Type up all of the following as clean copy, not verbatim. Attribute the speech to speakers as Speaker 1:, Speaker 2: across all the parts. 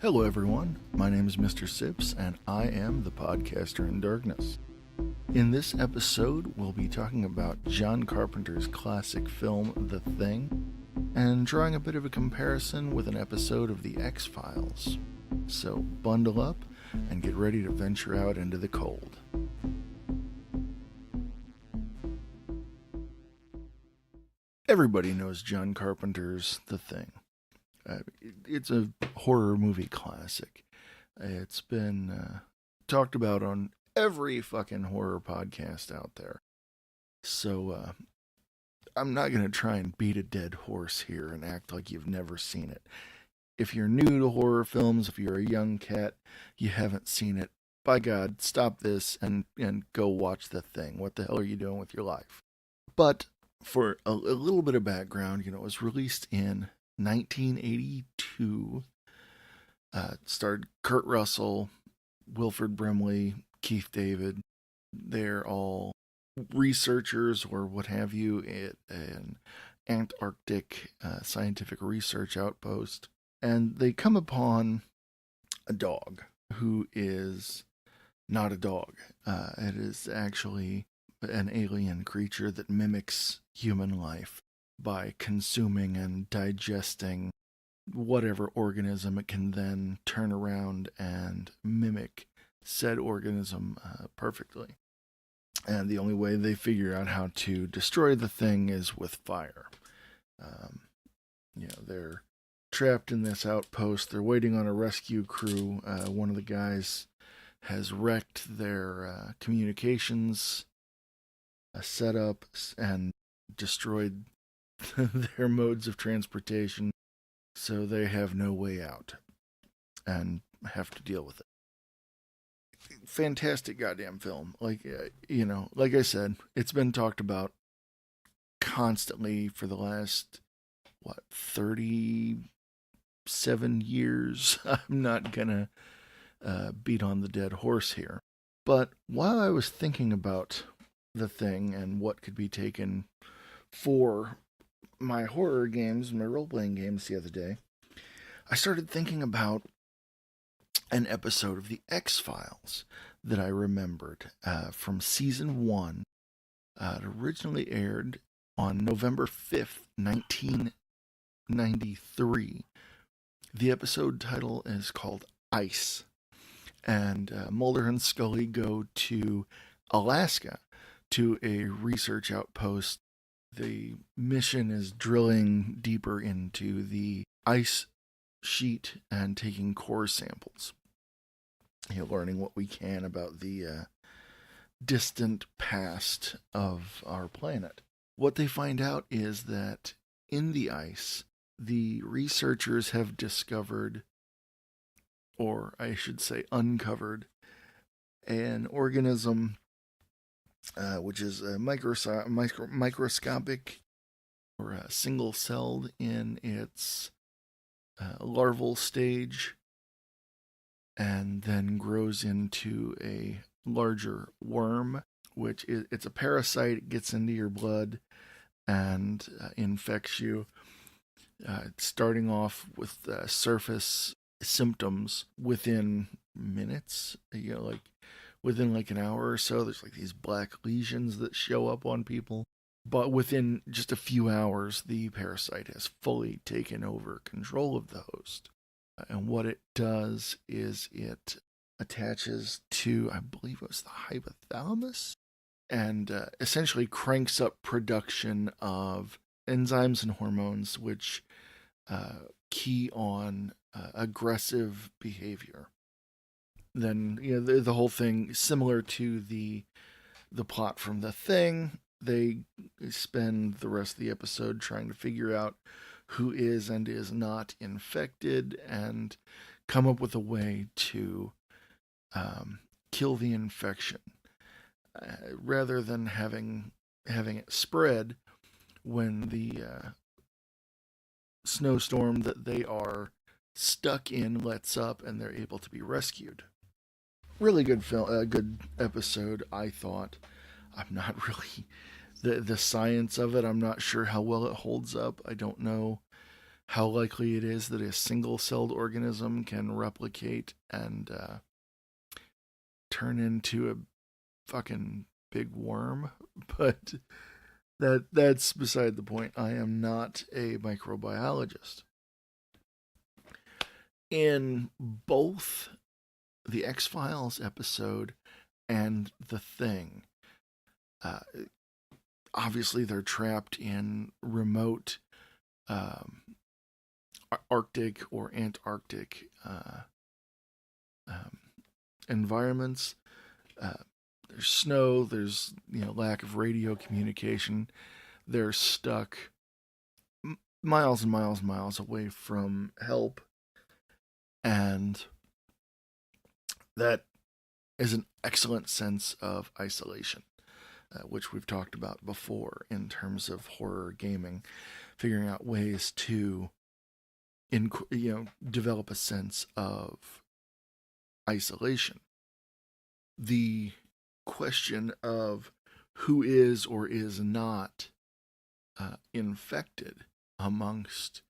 Speaker 1: Hello, everyone. My name is Mr. Sips, and I am the podcaster in darkness. In this episode, we'll be talking about John Carpenter's classic film, The Thing, and drawing a bit of a comparison with an episode of The X-Files. So bundle up and get ready to venture out into the cold. Everybody knows John Carpenter's The Thing. It's a horror movie classic. It's been talked about on every fucking horror podcast out there. So I'm not going to try and beat a dead horse here and act like you've never seen it. If you're new to horror films, if you're a young cat, you haven't seen it, by God, stop this and go watch The Thing. What the hell are you doing with your life? But for a little bit of background, it was released in 1982. Starred Kurt Russell, Wilford Brimley, Keith David. They're all researchers or what have you at an Antarctic scientific research outpost. And they come upon a dog who is not a dog. It is actually an alien creature that mimics human life by consuming and digesting whatever organism. It can then turn around and mimic said organism perfectly. And the only way they figure out how to destroy the thing is with fire. They're trapped in this outpost. They're waiting on a rescue crew. One of the guys has wrecked their communications setup and destroyed their modes of transportation, so they have no way out and have to deal with it. Fantastic goddamn film. Like I said, it's been talked about constantly for the last 37 years. I'm not gonna beat on the dead horse here. But while I was thinking about The Thing and what could be taken for my horror games, my role-playing games the other day, I started thinking about an episode of The X-Files that I remembered from season 1. It originally aired on November 5th, 1993. The episode title is called Ice. And Mulder and Scully go to Alaska to a research outpost. The mission is drilling deeper into the ice sheet and taking core samples. Learning what we can about the distant past of our planet. What they find out is that in the ice, the researchers have discovered, or I should say uncovered, an organism which is microscopic or single-celled in its larval stage, and then grows into a larger worm, which it's a parasite. It gets into your blood and infects you. Starting off with surface symptoms within minutes, within an hour or so. There's these black lesions that show up on people. But within just a few hours, the parasite has fully taken over control of the host. And what it does is it attaches to, I believe it was the hypothalamus, and essentially cranks up production of enzymes and hormones which key on aggressive behavior. Then the whole thing, similar to the plot from The Thing, they spend the rest of the episode trying to figure out who is and is not infected and come up with a way to kill the infection rather than having it spread when the snowstorm that they are stuck in lets up and they're able to be rescued. Really good film, good episode, I thought. I'm not really the science of it. I'm not sure how well it holds up. I don't know how likely it is that a single-celled organism can replicate and turn into a fucking big worm. But that's beside the point. I am not a microbiologist. In both the X-Files episode and The Thing, uh, obviously they're trapped in remote Arctic or Antarctic um, environments. There's snow. There's lack of radio communication. They're stuck miles and miles and miles away from help, and that is an excellent sense of isolation, which we've talked about before in terms of horror gaming, figuring out ways to develop a sense of isolation. The question of who is or is not infected amongst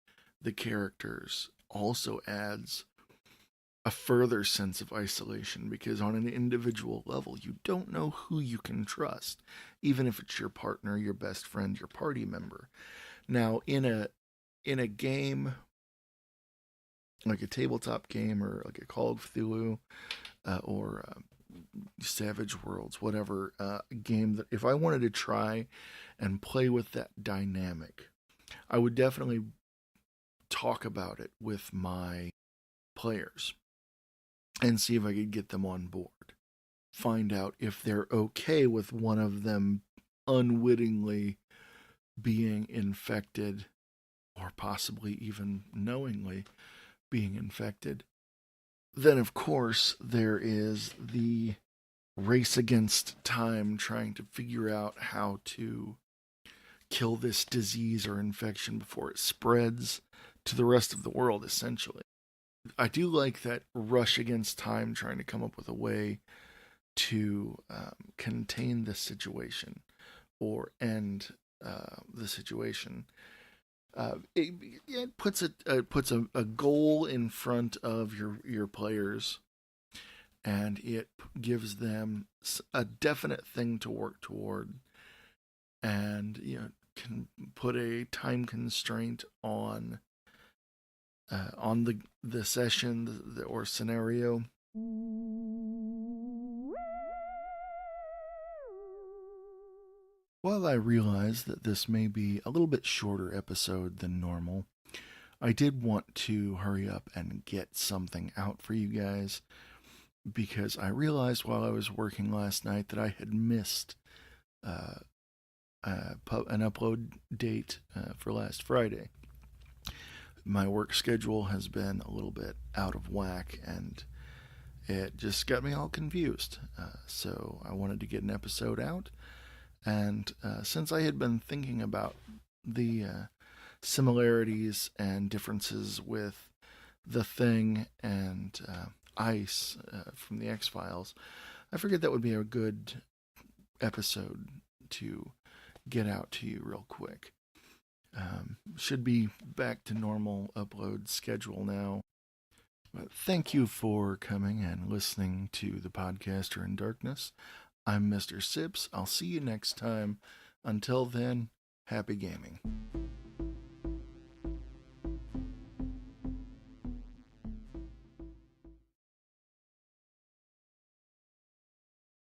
Speaker 1: the characters also adds a further sense of isolation, because on an individual level, you don't know who you can trust, even if it's your partner, your best friend, your party member. Now, in a game, like a tabletop game or like a Call of Cthulhu or Savage Worlds, whatever game, that if I wanted to try and play with that dynamic, I would definitely talk about it with my players and see if I could get them on board. Find out if they're okay with one of them unwittingly being infected, or possibly even knowingly being infected. Then, of course, there is the race against time, trying to figure out how to kill this disease or infection before it spreads to the rest of the world, essentially. I do like that rush against time, trying to come up with a way to contain the situation or end the situation. It puts a goal in front of your players, and it gives them a definite thing to work toward, and can put a time constraint on the session or scenario. While I realize that this may be a little bit shorter episode than normal, I did want to hurry up and get something out for you guys, because I realized while I was working last night that I had missed an upload date for last Friday. My work schedule has been a little bit out of whack, and it just got me all confused. So I wanted to get an episode out, and since I had been thinking about the similarities and differences with The Thing and Ice from the X-Files, I figured that would be a good episode to get out to you real quick. Should be back to normal upload schedule now. But thank you for coming and listening to the Podcaster in Darkness. I'm Mr. Sips. I'll see you next time. Until then, happy gaming.